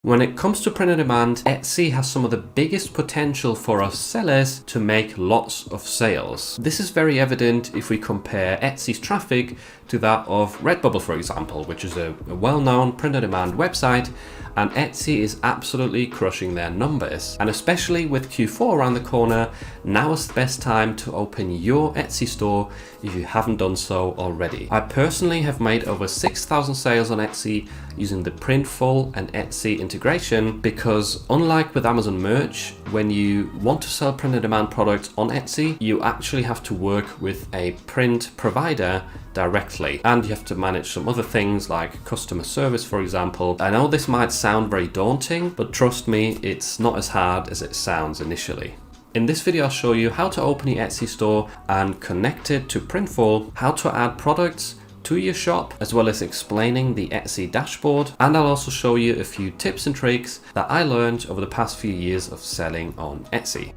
When it comes to print on demand, Etsy has some of the biggest potential for us sellers to make lots of sales. This is very evident if we compare Etsy's traffic to that of Redbubble, for example, which is a well-known print on demand website, and Etsy is absolutely crushing their numbers. And especially with Q4 around the corner, now is the best time to open your Etsy store if you haven't done so already. I personally have made over 6,000 sales on Etsy using the Printful and Etsy integration, because unlike with Amazon merch, when you want to sell print on demand products on Etsy, you actually have to work with a print provider directly, and you have to manage some other things like customer service, for example. I know this might sound very daunting, but trust me, it's not as hard as it sounds initially. In this video, I'll show you how to open your Etsy store and connect it to Printful, how to add products to your shop, as well as explaining the Etsy dashboard. And I'll also show you a few tips and tricks that I learned over the past few years of selling on Etsy.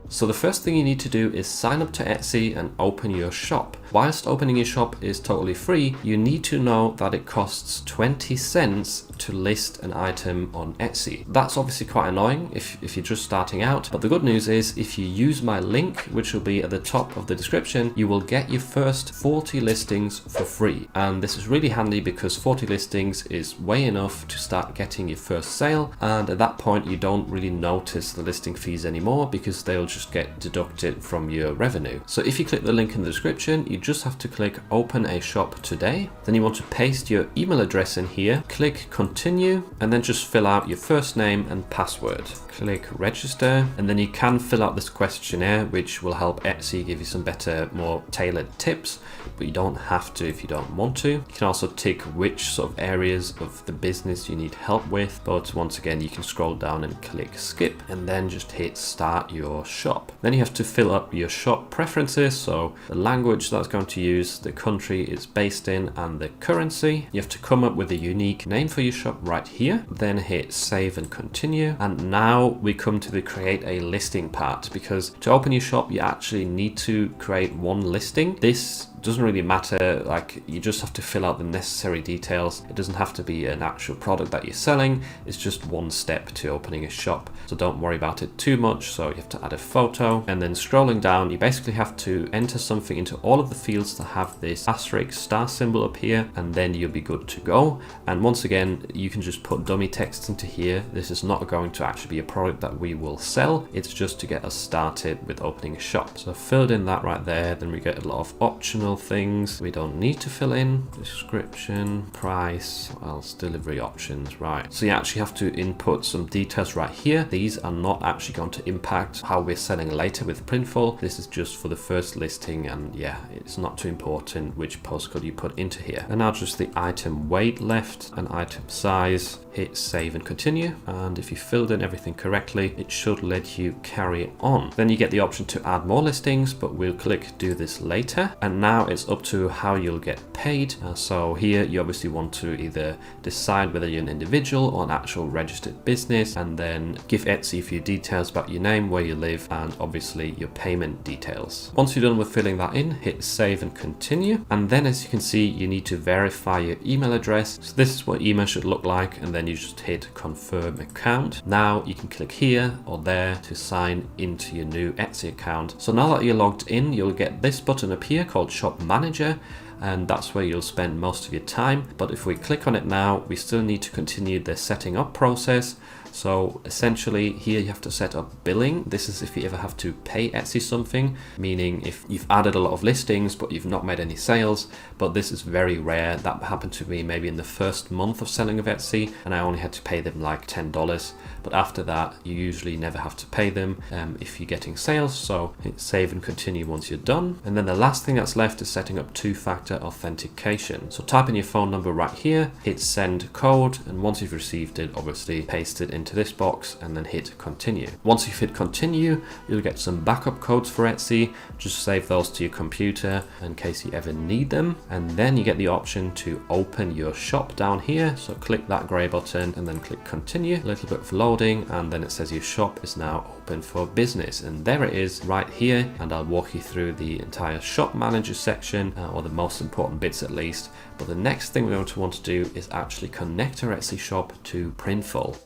So the first thing you need to do is sign up to Etsy and open your shop. Whilst opening your shop is totally free, you need to know that it costs 20 cents to list an item on Etsy. That's obviously quite annoying if you're just starting out, but the good news is if you use my link, which will be at the top of the description, you will get your first 40 listings for free. And this is really handy because 40 listings is way enough to start getting your first sale, and at that point you don't really notice the listing fees anymore because they'll just get deducted from your revenue. So if you click the link in the description, you just have to click open a shop today. Then you want to paste your email address in here, click continue, and then just fill out your first name and password. Click register, and then you can fill out this questionnaire, which will help Etsy give you some better, more tailored tips, but you don't have to if you don't want to. You can also tick which sort of areas of the business you need help with, but once again, you can scroll down and click skip, and then just hit start your shop. Then you have to fill up your shop preferences, so the language that's going to use, the country it's based in, and the currency. You have to come up with a unique name for your shop right here, then hit save and continue. And now we come to the create a listing part, because to open your shop, you actually need to create one listing. This doesn't really matter, like you just have to fill out the necessary details. It doesn't have to be an actual product that you're selling. It's just one step to opening a shop, so don't worry about it too much. So you have to add a photo, and then scrolling down, you basically have to enter something into all of the fields that have this asterisk star symbol up here, and then you'll be good to go. And once again, you can just put dummy text into here. This is not going to actually be a product that we will sell. It's just to get us started with opening a shop. So I've filled in that right there. Then we get a lot of optional things we don't need to fill in: description, price, what else, delivery options. Right, so you actually have to input some details right here. These are not actually going to impact how we're selling later with Printful. This is just for the first listing, and yeah, it's not too important which postcode you put into here. And now just the item weight left and item size. Hit save and continue, and if you filled in everything correctly, it should let you carry on. Then you get the option to add more listings, but we'll click do this later. And now it's up to how you'll get paid. So here you obviously want to either decide whether you're an individual or an actual registered business, and then give Etsy a few details about your name, where you live, and obviously your payment details. Once you're done with filling that in, hit save and continue. And then as you can see, you need to verify your email address. So this is what email should look like, and then you just hit confirm account. Now you can click here or there to sign into your new Etsy account. So now that you're logged in, you'll get this button up here called Shop Manager, and that's where you'll spend most of your time. But if we click on it now, we still need to continue the setting up process. So essentially here you have to set up billing. This is if you ever have to pay Etsy something, meaning if you've added a lot of listings but you've not made any sales. But this is very rare. That happened to me maybe in the first month of selling of Etsy, and I only had to pay them like $10. But after that, you usually never have to pay them if you're getting sales. So hit save and continue once you're done. And then the last thing that's left is setting up two-factor authentication. So type in your phone number right here, hit send code, and once you've received it, obviously paste it into this box and then hit continue. Once you've hit continue, you'll get some backup codes for Etsy. Just save those to your computer in case you ever need them. And then you get the option to open your shop down here. So click that gray button and then click continue. A little bit of loading, and then it says your shop is now open for business. And there it is right here. And I'll walk you through the entire shop manager section, or the most important bits at least. But the next thing we're going to want to do is actually connect our Etsy shop to Printful.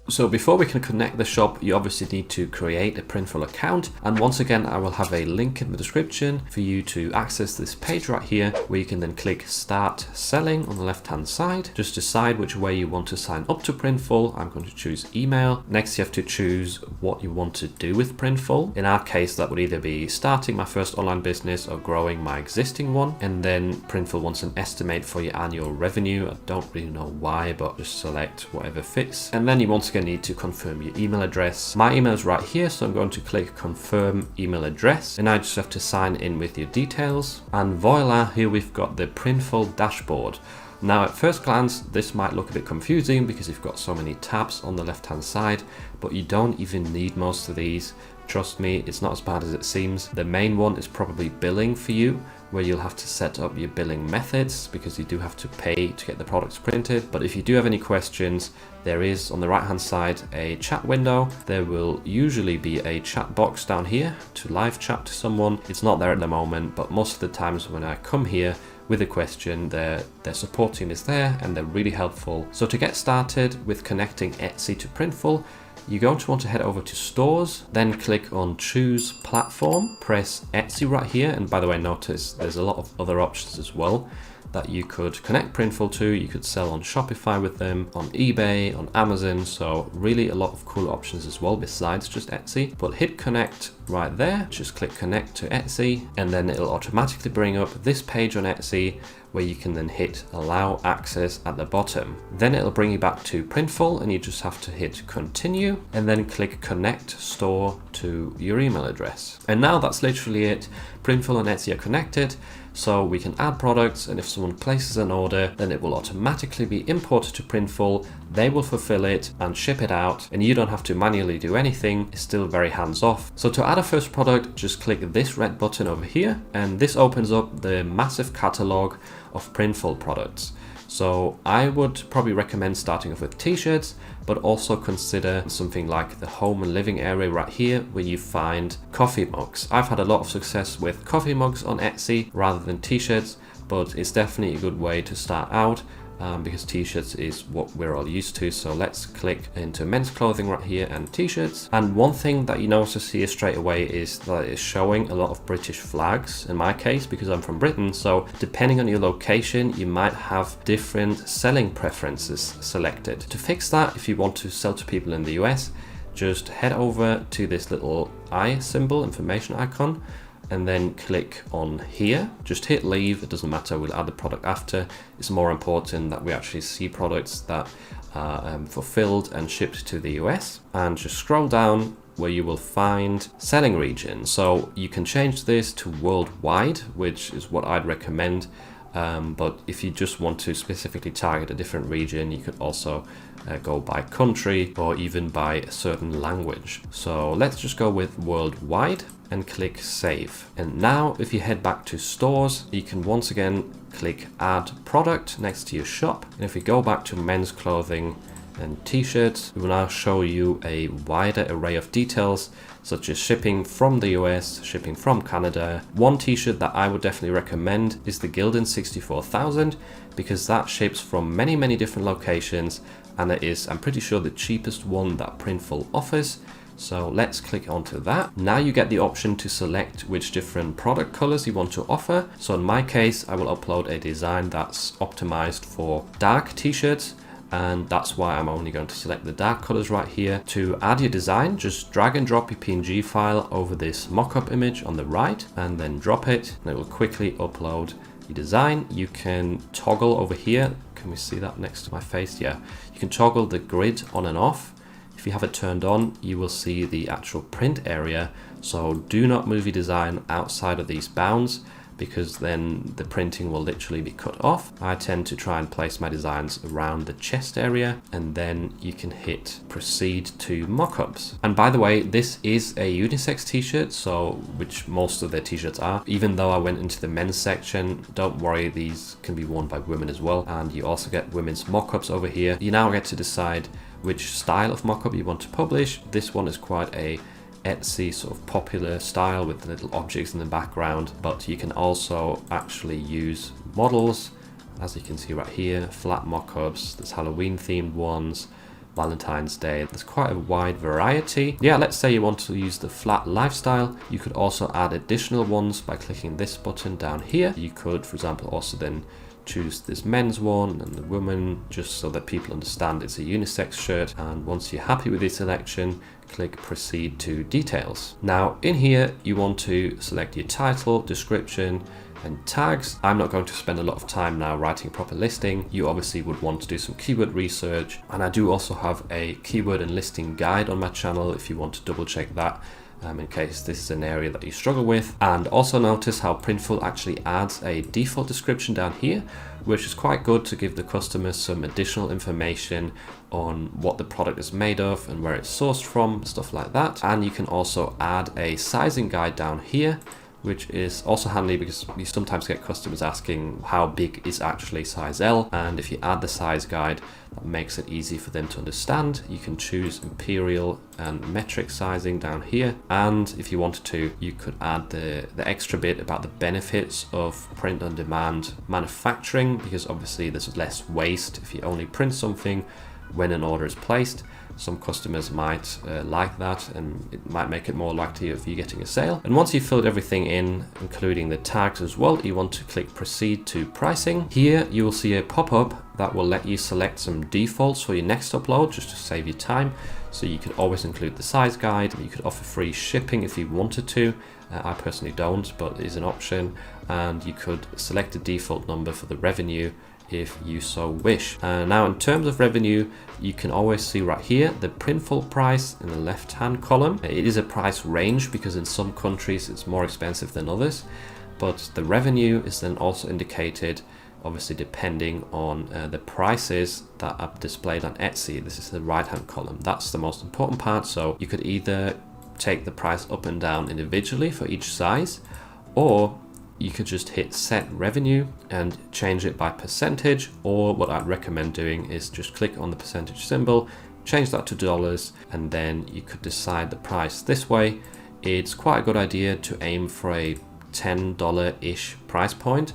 So before we can connect the shop, you obviously need to create a Printful account. And once again, I will have a link in the description for you to access this page right here, where you can then click Start Selling on the left-hand side. Just decide which way you want to sign up to Printful. I'm going to choose email. Next, you have to choose what you want to do with Printful. In our case, that would either be starting my first online business or growing my existing one. And then Printful wants an estimate for your annual revenue. I don't really know why, but just select whatever fits. And then you once again need to confirm your email address. My email is right here, so I'm going to click confirm email address, and I just have to sign in with your details. And voila, here we've got the Printful dashboard. Now at first glance, this might look a bit confusing because you've got so many tabs on the left hand side, but you don't even need most of these. Trust me, it's not as bad as it seems. The main one is probably billing for you, where you'll have to set up your billing methods because you do have to pay to get the products printed. But if you do have any questions, there is on the right hand side a chat window. There will usually be a chat box down here to live chat to someone. It's not there at the moment, but most of the times when I come here with a question, their support team is there and they're really helpful. So to get started with connecting Etsy to Printful, you're going to want to head over to stores, then click on choose platform, press Etsy right here. And by the way, notice there's a lot of other options as well that you could connect Printful to. You could sell on Shopify with them, on eBay, on Amazon. So really a lot of cool options as well besides just Etsy. But hit connect right there, just click connect to Etsy, and then it'll automatically bring up this page on Etsy where you can then hit allow access at the bottom. Then it'll bring you back to Printful and you just have to hit continue and then click connect store to your email address. And now that's literally it. Printful and Etsy are connected, so we can add products, and if someone places an order, then it will automatically be imported to Printful. They will fulfill it and ship it out, and you don't have to manually do anything. It's still very hands-off. So to add a first product, just click this red button over here, and this opens up the massive catalog of Printful products. So I would probably recommend starting off with t-shirts, but also consider something like the home and living area right here where you find coffee mugs. I've had a lot of success with coffee mugs on Etsy rather than t-shirts, but it's definitely a good way to start out. Because t-shirts is what we're all used to. So let's click into men's clothing right here and t-shirts. And one thing that you notice here straight away is that it's showing a lot of British flags in my case because I'm from Britain. So depending on your location, you might have different selling preferences selected. To fix that, if you want to sell to people in the US, just head over to this little eye symbol, information icon, and then click on here. Just hit leave, it doesn't matter, we'll add the product after. It's more important that we actually see products that are fulfilled and shipped to the US. And just scroll down where you will find selling region. So you can change this to worldwide, which is what I'd recommend. But if you just want to specifically target a different region, you could also go by country or even by a certain language. So let's just go with worldwide and click save. And now if you head back to stores, you can once again click add product next to your shop. And if we go back to men's clothing and t-shirts, we will now show you a wider array of details such as shipping from the US, shipping from Canada. One t-shirt that I would definitely recommend is the Gildan 64000 because that ships from many different locations, and it is, I'm pretty sure, the cheapest one that Printful offers. So let's click onto that. Now you get the option to select which different product colors you want to offer. So in my case, I will upload a design that's optimized for dark t-shirts, and that's why I'm only going to select the dark colors right here. To add your design, just drag and drop your PNG file over this mockup image on the right and then drop it, and it will quickly upload your design. You can toggle over here. Can we see that next to my face? Yeah, you can toggle the grid on and off. If you have it turned on, you will see the actual print area. So do not move your design outside of these bounds, because then the printing will literally be cut off. I tend to try and place my designs around the chest area, and then you can hit proceed to mockups. And by the way, this is a unisex t-shirt, so which most of their t-shirts are. Even though I went into the men's section, don't worry, these can be worn by women as well. And you also get women's mockups over here. You now get to decide which style of mockup you want to publish. This one is quite a Etsy sort of popular style with little objects in the background, but you can also actually use models, as you can see right here, flat mockups. There's Halloween themed ones, Valentine's Day. There's quite a wide variety. Yeah, let's say you want to use the flat lifestyle. You could also add additional ones by clicking this button down here. You could, for example, also then choose this men's one and the woman, just so that people understand it's a unisex shirt. And once you're happy with this selection, click proceed to details. Now in here you want to select your title, description and tags. I'm not going to spend a lot of time now writing a proper listing. You obviously would want to do some keyword research, and I do also have a keyword and listing guide on my channel if you want to double check that in case this is an area that you struggle with. And also notice how Printful actually adds a default description down here, which is quite good to give the customers some additional information on what the product is made of and where it's sourced from, stuff like that. And you can also add a sizing guide down here, which is also handy because you sometimes get customers asking how big is actually size L, and if you add the size guide, that makes it easy for them to understand. You can choose imperial and metric sizing down here, and if you wanted to, you could add the extra bit about the benefits of print on demand manufacturing, because obviously there's less waste if you only print something when an order is placed. Some customers might like that, and it might make it more likely of you getting a sale. And once you've filled everything in, including the tags as well, you want to click proceed to pricing. Here you will see a pop-up that will let you select some defaults for your next upload, just to save you time. So you could always include the size guide. You could offer free shipping if you wanted to. I personally don't, but it is an option. And you could select a default number for the revenue if you so wish. Now in terms of revenue, you can always see right here the Printful price in the left hand column. It is a price range because in some countries it's more expensive than others, but the revenue is then also indicated obviously depending on the prices that are displayed on Etsy. This is the right hand column. That's the most important part. So you could either take the price up and down individually for each size, or you could just hit set revenue and change it by percentage, or what I'd recommend doing is just click on the percentage symbol, change that to dollars, and then you could decide the price this way. It's quite a good idea to aim for a $10-ish price point,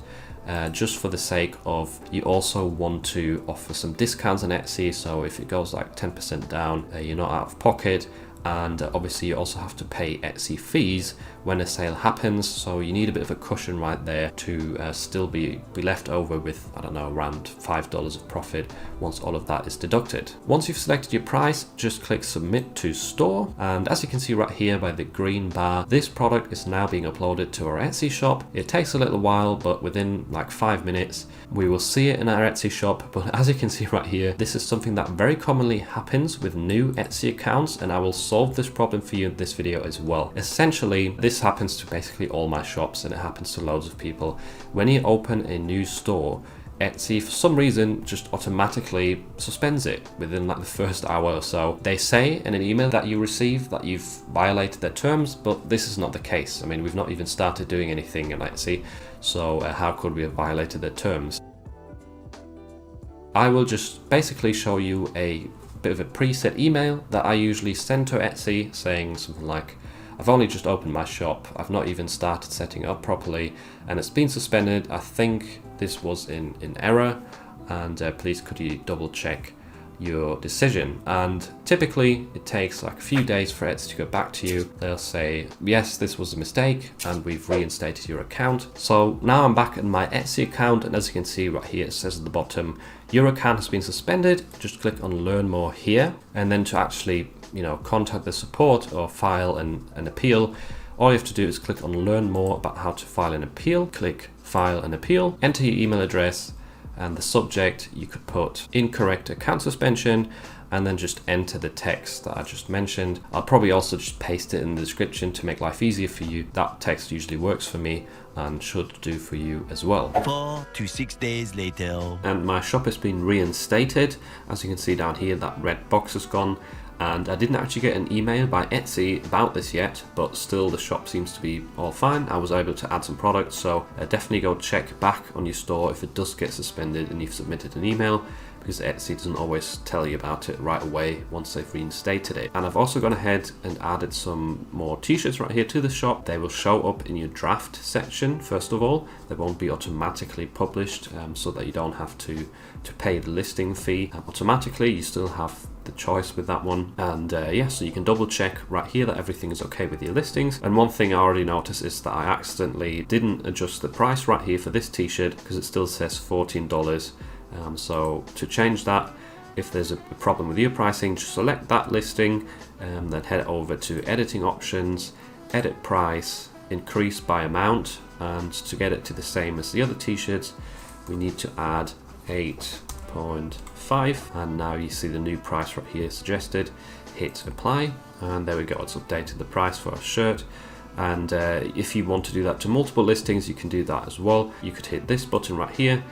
just for the sake of, you also want to offer some discounts on Etsy, so if it goes like 10% down, you're not out of pocket. And obviously you also have to pay Etsy fees when a sale happens, so you need a bit of a cushion right there to still be left over with, I don't know, around $5 of profit once all of that is deducted. Once you've selected your price, just click submit to store, and as you can see right here by the green bar, this product is now being uploaded to our Etsy shop. It takes a little while, but within like 5 minutes we will see it in our Etsy shop. But as you can see right here, this is something that very commonly happens with new Etsy accounts, and I will solve this problem for you in this video as well. Essentially, this happens to basically all my shops, and it happens to loads of people. When you open a new store, Etsy for some reason just automatically suspends it within like the first hour or so. They say in an email that you receive that you've violated their terms, but this is not the case. I mean, we've not even started doing anything in Etsy, so how could we have violated their terms? I will just basically show you a bit of a preset email that I usually send to Etsy, saying something like, I've only just opened my shop, I've not even started setting it up properly, and it's been suspended. I think this was in error, and please could you double check your decision. And typically it takes like a few days for Etsy to go back to you. They'll say, yes, this was a mistake and we've reinstated your account. So now I'm back in my Etsy account, and as you can see right here, it says at the bottom, your account has been suspended. Just click on learn more here, and then to actually, you know, contact the support or file an appeal, all you have to do is click on learn more about how to file an appeal. Click file an appeal, enter your email address, and the subject you could put incorrect account suspension, and then just enter the text that I just mentioned. I'll probably also just paste it in the description to make life easier for you. That text usually works for me and should do for you as well. 4 to 6 days later. And my shop has been reinstated. As you can see down here, that red box has gone. And I didn't actually get an email by Etsy about this yet, but still the shop seems to be all fine. I was able to add some products, so definitely go check back on your store if it does get suspended and you've submitted an email, because Etsy doesn't always tell you about it right away once they've reinstated it. And I've also gone ahead and added some more t-shirts right here to the shop. They will show up in your draft section first of all. They won't be automatically published, so that you don't have to pay the listing fee automatically. You still have the choice with that one, and yeah, so you can double check right here that everything is okay with your listings. And one thing I already noticed is that I accidentally didn't adjust the price right here for this t-shirt because it still says $14. So to change that, if there's a problem with your pricing, just select that listing, then head over to editing options, edit price, increase by amount, and to get it to the same as the other t-shirts we need to add 8.5, and now you see the new price right here suggested. Hit apply, and there we go, it's updated the price for our shirt. And if you want to do that to multiple listings, you can do that as well. You could hit this button right here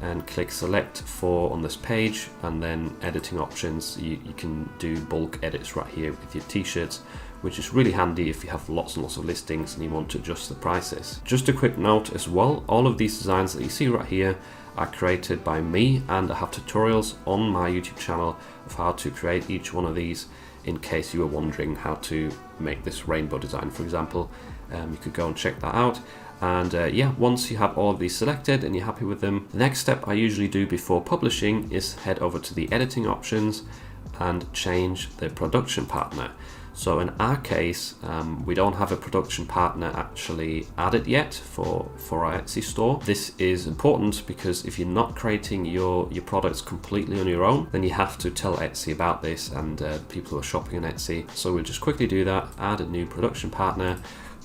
and click select for on this page, and then editing options, you can do bulk edits right here with your t-shirts, which is really handy if you have lots and lots of listings and you want to adjust the prices. Just a quick note as well, all of these designs that you see right here are created by me, and I have tutorials on my YouTube channel of how to create each one of these in case you were wondering how to make this rainbow design, for example. You could go and check that out. And yeah, once you have all of these selected and you're happy with them, the next step I usually do before publishing is head over to the editing options and change the production partner. So in our case, we don't have a production partner actually added yet for our Etsy store. This is important because if you're not creating your products completely on your own, then you have to tell Etsy about this and people who are shopping on Etsy. So we'll just quickly do that, add a new production partner.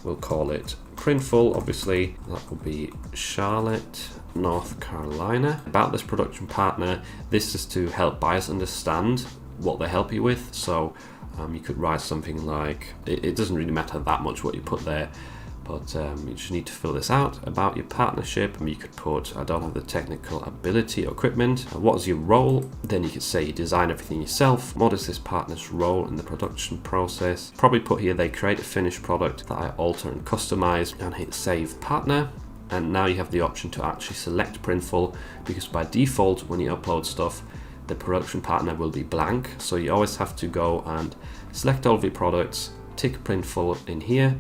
We'll call it Printful, obviously. That will be Charlotte, North Carolina. About this production partner, this is to help buyers understand what they help you with. So you could write something like, it doesn't really matter that much what you put there, but you just need to fill this out about your partnership. You could put, I don't have the technical ability or equipment. What is your role? Then you could say you design everything yourself. What is this partner's role in the production process? Probably put here, they create a finished product that I alter and customize, and hit save partner. And now you have the option to actually select Printful, because by default, when you upload stuff, the production partner will be blank. So you always have to go and select all of your products, tick Printful in here,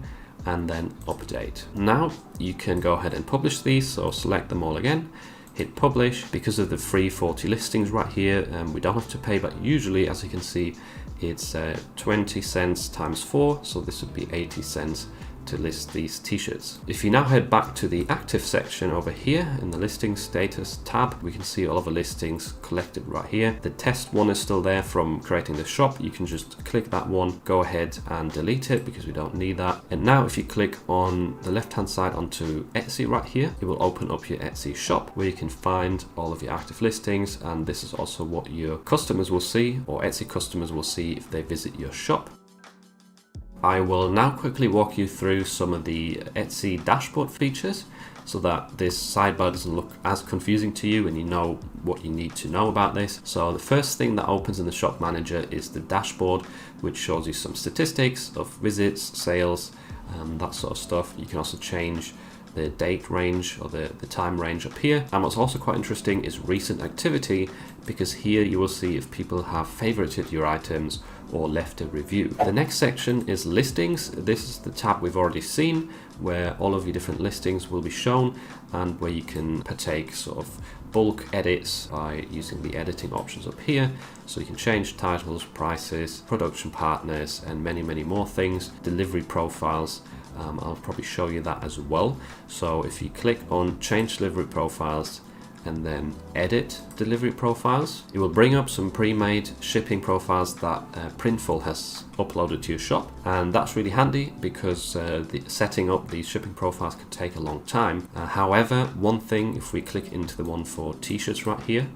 and then update. Now you can go ahead and publish these. So select them all again, hit publish. Because of the free 40 listings right here, we don't have to pay, but usually, as you can see, it's 20 cents times 4. So this would be 80 cents to list these t-shirts. If you now head back to the active section over here in the listing status tab, we can see all of the listings collected right here. The test one is still there from creating the shop. You can just click that one, go ahead and delete it because we don't need that. And now if you click on the left hand side onto Etsy right here, it will open up your Etsy shop where you can find all of your active listings, and this is also what your customers will see, or Etsy customers will see if they visit your shop. I will now quickly walk you through some of the Etsy dashboard features so that this sidebar doesn't look as confusing to you and you know what you need to know about this. So the first thing that opens in the shop manager is the dashboard, which shows you some statistics of visits, sales, that sort of stuff. You can also change the date range or the time range up here. And what's also quite interesting is recent activity, because here you will see if people have favorited your items or left a review. The next section is listings. This is the tab we've already seen, where all of your different listings will be shown and where you can partake sort of bulk edits by using the editing options up here. So you can change titles, prices, production partners, and many more things. Delivery profiles, I'll probably show you that as well. So if you click on change delivery profiles and then edit delivery profiles, it will bring up some pre-made shipping profiles that Printful has uploaded to your shop, and that's really handy because setting up these shipping profiles can take a long time. However, one thing, if we click into the one for t-shirts right here,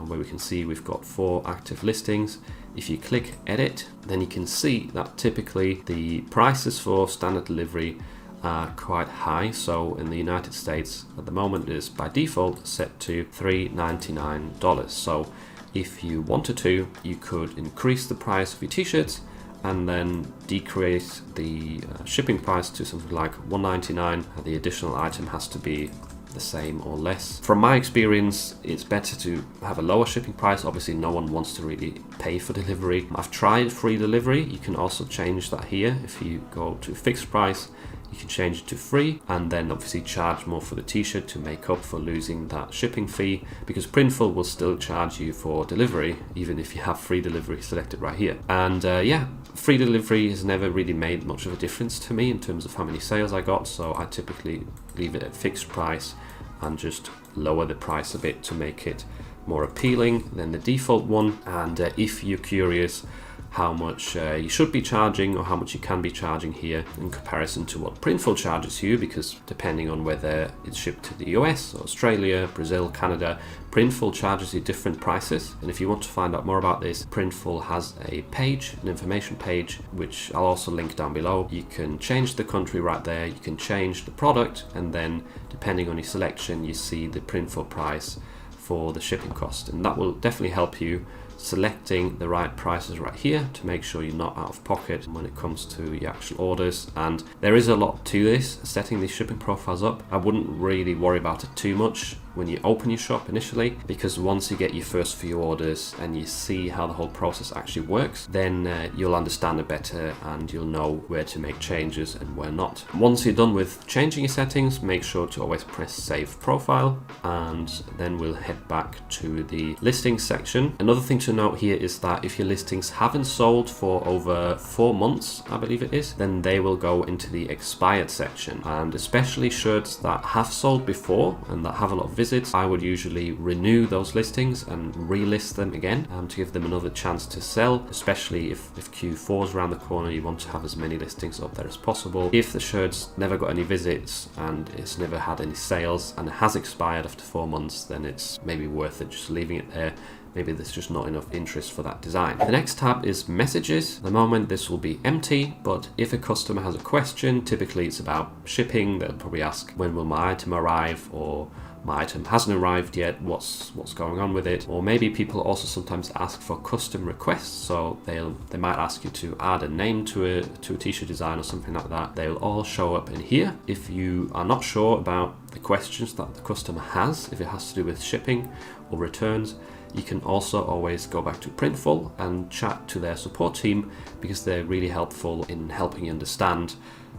where we can see we've got 4 active listings. If you click edit, then you can see that typically the prices for standard delivery are quite high. So in the United States at the moment is by default set to $3.99. So if you wanted to, you could increase the price of your t-shirts and then decrease the shipping price to something like $1.99. The additional item has to be the same or less. From my experience, it's better to have a lower shipping price. Obviously, no one wants to really pay for delivery. I've tried free delivery. You can also change that here. If you go to fixed price, you can change it to free and then obviously charge more for the t-shirt to make up for losing that shipping fee, because Printful will still charge you for delivery even if you have free delivery selected right here. And yeah, free delivery has never really made much of a difference to me in terms of how many sales I got, so I typically leave it at fixed price and just lower the price a bit to make it more appealing than the default one. And if you're curious how much you should be charging or how much you can be charging here in comparison to what Printful charges you, because depending on whether it's shipped to the US, Australia, Brazil, Canada, Printful charges you different prices. And if you want to find out more about this, Printful has a page, an information page, which I'll also link down below. You can change the country right there, you can change the product, and then depending on your selection, you see the Printful price for the shipping cost. And that will definitely help you selecting the right prices right here to make sure you're not out of pocket when it comes to your actual orders. And there is a lot to this, setting these shipping profiles up. I wouldn't really worry about it too much when you open your shop initially, because once you get your first few orders and you see how the whole process actually works, then you'll understand it better and you'll know where to make changes and where not. Once you're done with changing your settings, make sure to always press save profile, and then we'll head back to the listings section. Another thing to note here is that if your listings haven't sold for over 4 months, I believe it is, then they will go into the expired section. And especially shirts that have sold before and that have a lot of visits, I would usually renew those listings and relist them again to give them another chance to sell, especially if Q4 is around the corner. You want to have as many listings up there as possible. If the shirt's never got any visits and it's never had any sales and it has expired after 4 months, then it's maybe worth it just leaving it there. Maybe there's just not enough interest for that design. The next tab is messages. At the moment this will be empty, but if a customer has a question, typically it's about shipping, they'll probably ask, when will my item arrive, or my item hasn't arrived yet, what's going on with it? Or maybe people also sometimes ask for custom requests, so they might ask you to add a name to a t-shirt design or something like that. They'll all show up in here. If you are not sure about the questions that the customer has, if it has to do with shipping or returns, you can also always go back to Printful and chat to their support team, because they're really helpful in helping you understand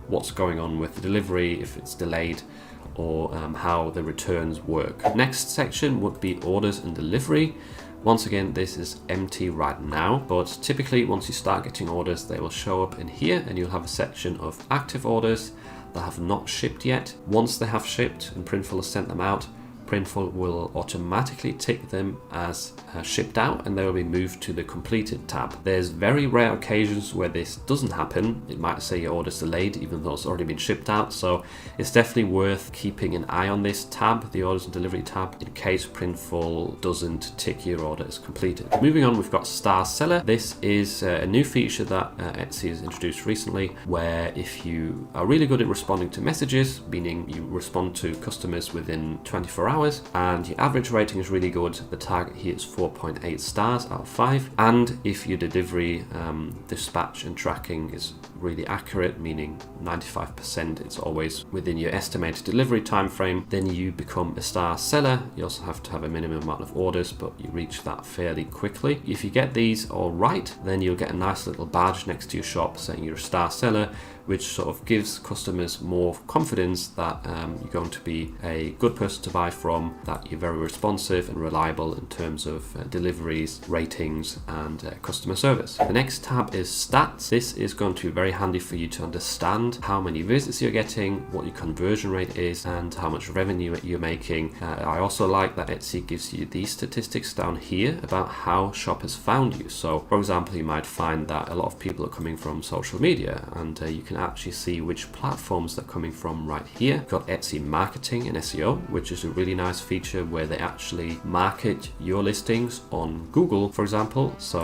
what's going on with the delivery, if it's delayed, or how the returns work. Next section would be orders and delivery. Once again, this is empty right now, but typically once you start getting orders, they will show up in here and you'll have a section of active orders that have not shipped yet. Once they have shipped and Printful has sent them out, Printful will automatically tick them as shipped out, and they will be moved to the completed tab. There's very rare occasions where this doesn't happen. It might say your order's delayed even though it's already been shipped out, so it's definitely worth keeping an eye on this tab, the orders and delivery tab, in case Printful doesn't tick your order as completed. Moving on, we've got Star Seller. This is a new feature that Etsy has introduced recently, where if you are really good at responding to messages, meaning you respond to customers within 24 hours, and your average rating is really good, the target here is 4.8 stars out of 5. And if your delivery dispatch and tracking is really accurate, meaning 95% it's always within your estimated delivery time frame, then you become a star seller. You also have to have a minimum amount of orders, but you reach that fairly quickly. If you get these all right, then you'll get a nice little badge next to your shop saying you're a star seller, which sort of gives customers more confidence that you're going to be a good person to buy from, that you're very responsive and reliable in terms of deliveries, ratings, and customer service. The next tab is stats. This is going to be very handy for you to understand how many visits you're getting, what your conversion rate is, and how much revenue you're making. I also like that Etsy gives you these statistics down here about how shoppers found you. So, for example, you might find that a lot of people are coming from social media, and you can actually see which platforms they're coming from right here. You've got Etsy marketing and SEO, which is a really nice feature where they actually market your listings on Google, for example. So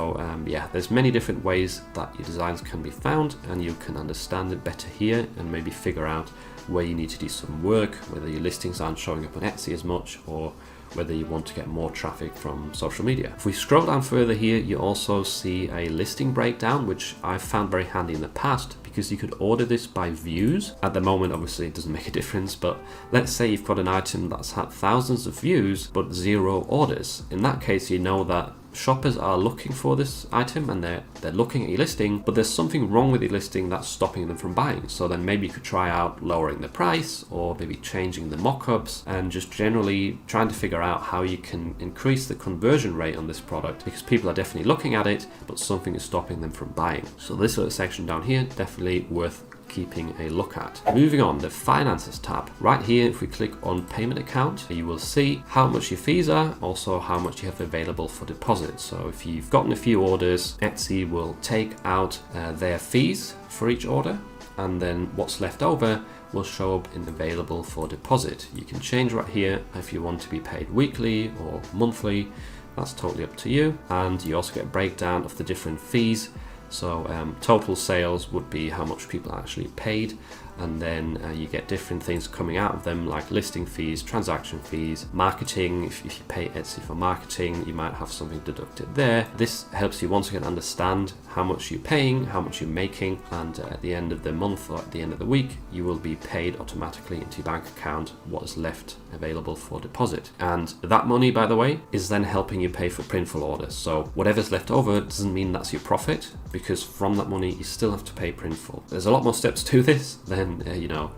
yeah, there's many different ways that your designs can be found, and you can understand it better here and maybe figure out where you need to do some work, whether your listings aren't showing up on Etsy as much, or whether you want to get more traffic from social media. If we scroll down further here, you also see a listing breakdown, which I've found very handy in the past because you could order this by views. At the moment, obviously it doesn't make a difference, but let's say you've got an item that's had thousands of views but 0 orders. In that case, you know that shoppers are looking for this item and they're looking at your listing, but there's something wrong with your listing that's stopping them from buying. So then maybe you could try out lowering the price, or maybe changing the mockups, and just generally trying to figure out how you can increase the conversion rate on this product, because people are definitely looking at it, but something is stopping them from buying. So this little section down here, definitely worth keeping a look at. Moving on, the finances tab. Right here, if we click on payment account, you will see how much your fees are, also how much you have available for deposit. So if you've gotten a few orders, Etsy will take out their fees for each order, and then what's left over will show up in available for deposit. You can change right here if you want to be paid weekly or monthly. That's totally up to you. And you also get a breakdown of the different fees. So total sales would be how much people actually paid, and then you get different things coming out of them, like listing fees, transaction fees, marketing. If you pay Etsy for marketing, you might have something deducted there. This helps you once again understand how much you're paying, how much you're making, and at the end of the month or at the end of the week, you will be paid automatically into your bank account what is left available for deposit. And that money, by the way, is then helping you pay for Printful orders. So whatever's left over doesn't mean that's your profit, because from that money you still have to pay Printful. There's a lot more steps to this than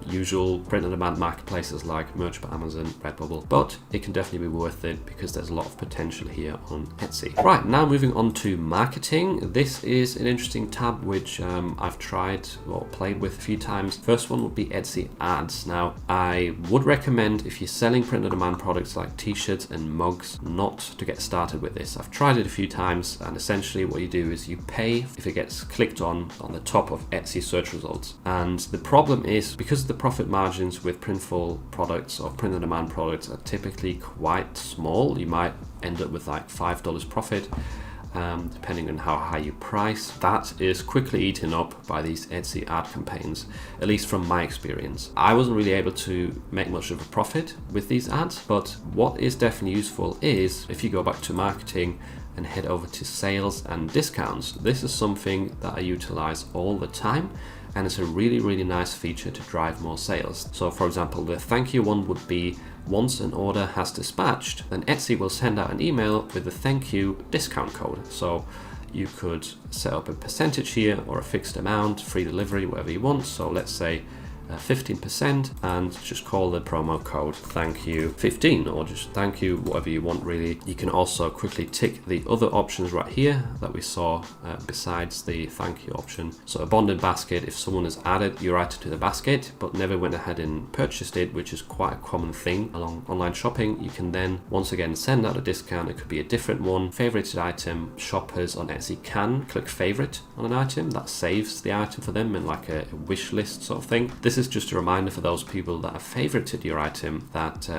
usual print-on-demand marketplaces like Merch by Amazon, Redbubble, but it can definitely be worth it because there's a lot of potential here on Etsy. Right, now moving on to marketing. This is an interesting tab which I've tried or played with a few times. First one would be Etsy ads. Now, I would recommend, if you're selling print-on-demand products like t-shirts and mugs, not to get started with this. I've tried it a few times, and essentially what you do is you pay if it gets clicked on the top of Etsy search results. And the problem is, because the profit margins with Printful products or print-on-demand products are typically quite small, you might end up with like $5 profit, depending on how high you price. That is quickly eaten up by these Etsy ad campaigns, at least from my experience. I wasn't really able to make much of a profit with these ads, but what is definitely useful is if you go back to marketing and head over to sales and discounts. This is something that I utilize all the time, and it's a really, really nice feature to drive more sales. So for example, the thank you one would be, once an order has dispatched, then Etsy will send out an email with a thank you discount code. So you could set up a percentage here or a fixed amount, free delivery, whatever you want. So let's say 15%, and just call the promo code thank you 15, or just thank you, whatever you want really. You can also quickly tick the other options right here that we saw besides the thank you option. So a bonded basket, if someone has added your item to the basket but never went ahead and purchased it, which is quite a common thing along online shopping, you can then once again send out a discount. It could be a different one. Favorited item, shoppers on Etsy can click favorite on an item. That saves the item for them in like a wish list sort of thing. This is just a reminder for those people that have favorited your item that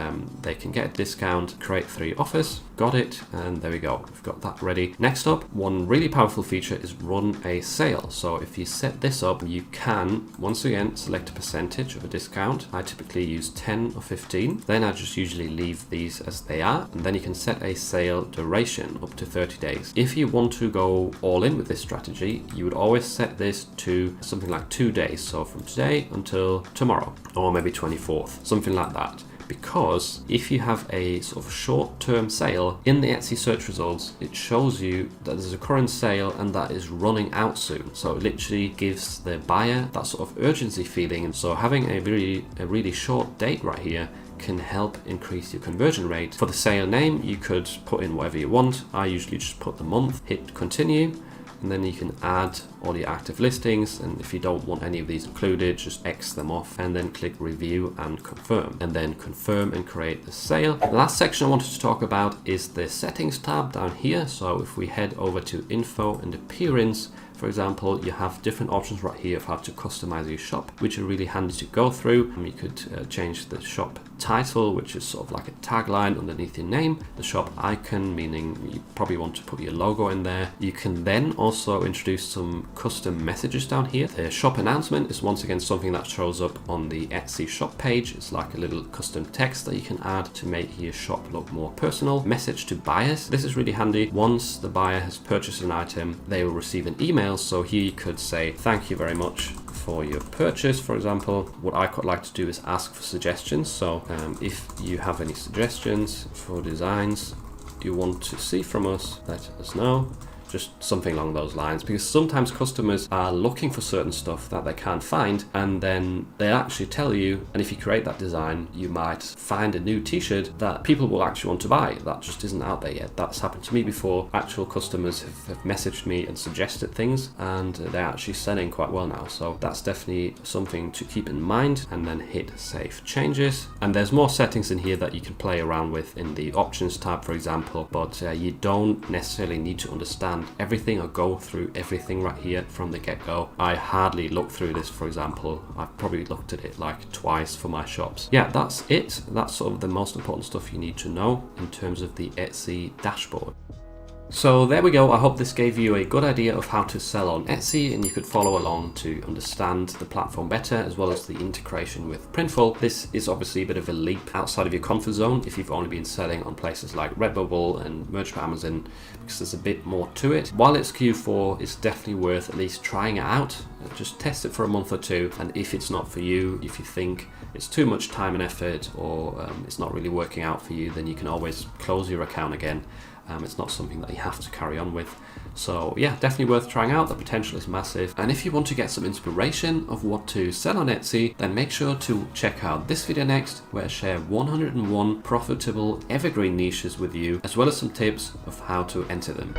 they can get a discount, create 3 offers. Got it, and there we go. We've got that ready. Next up, one really powerful feature is run a sale. So if you set this up, you can once again select a percentage of a discount. I typically use 10 or 15. Then I just usually leave these as they are, and then you can set a sale duration up to 30 days. If you want to go all in with this strategy, you would always set this to something like 2 days. So from today until tomorrow, or maybe 24th, something like that. Because if you have a sort of short-term sale in the Etsy search results, it shows you that there's a current sale and that is running out soon. So it literally gives the buyer that sort of urgency feeling. And so having a really short date right here can help increase your conversion rate. For the sale name, you could put in whatever you want. I usually just put the month, hit continue, and then you can add all your active listings, and if you don't want any of these included, just X them off and then click review and confirm, and then confirm and create the sale. The last section I wanted to talk about is the settings tab down here. So if we head over to info and appearance, For example, you have different options right here of how to customize your shop, which are really handy to go through. You could change the shop title, which is sort of like a tagline underneath your name, the shop icon, meaning you probably want to put your logo in there. You can then also introduce some custom messages down here. The shop announcement is once again something that shows up on the Etsy shop page. It's like a little custom text that you can add to make your shop look more personal. Message to buyers. This is really handy. Once the buyer has purchased an item, they will receive an email, so he could say, thank you very much for your purchase, for example. What I quite like to do is ask for suggestions. So if you have any suggestions for designs you want to see from us, let us know. Just something along those lines, because sometimes customers are looking for certain stuff that they can't find, and then they actually tell you, and if you create that design, you might find a new t-shirt that people will actually want to buy that just isn't out there yet. That's happened to me before. Actual customers have messaged me and suggested things, and they're actually selling quite well now. So that's definitely something to keep in mind, and then hit save changes. And there's more settings in here that you can play around with in the options tab, for example, but you don't necessarily need to understand everything or go through everything right here from the get-go. I hardly look through this, for example. I've probably looked at it like twice for my shops. Yeah, that's it. That's sort of the most important stuff you need to know in terms of the Etsy dashboard. So there we go. I hope this gave you a good idea of how to sell on Etsy, and you could follow along to understand the platform better, as well as the integration with Printful. This is obviously a bit of a leap outside of your comfort zone if you've only been selling on places like Redbubble and Merch by Amazon, because there's a bit more to it. While it's Q4, it's definitely worth at least trying it out. Just test it for a month or two, and if it's not for you, if you think it's too much time and effort, or it's not really working out for you, then you can always close your account again. It's not something that you have to carry on with. So yeah, definitely worth trying out. The potential is massive. And if you want to get some inspiration of what to sell on Etsy, then make sure to check out this video next, where I share 101 profitable evergreen niches with you, as well as some tips of how to enter them.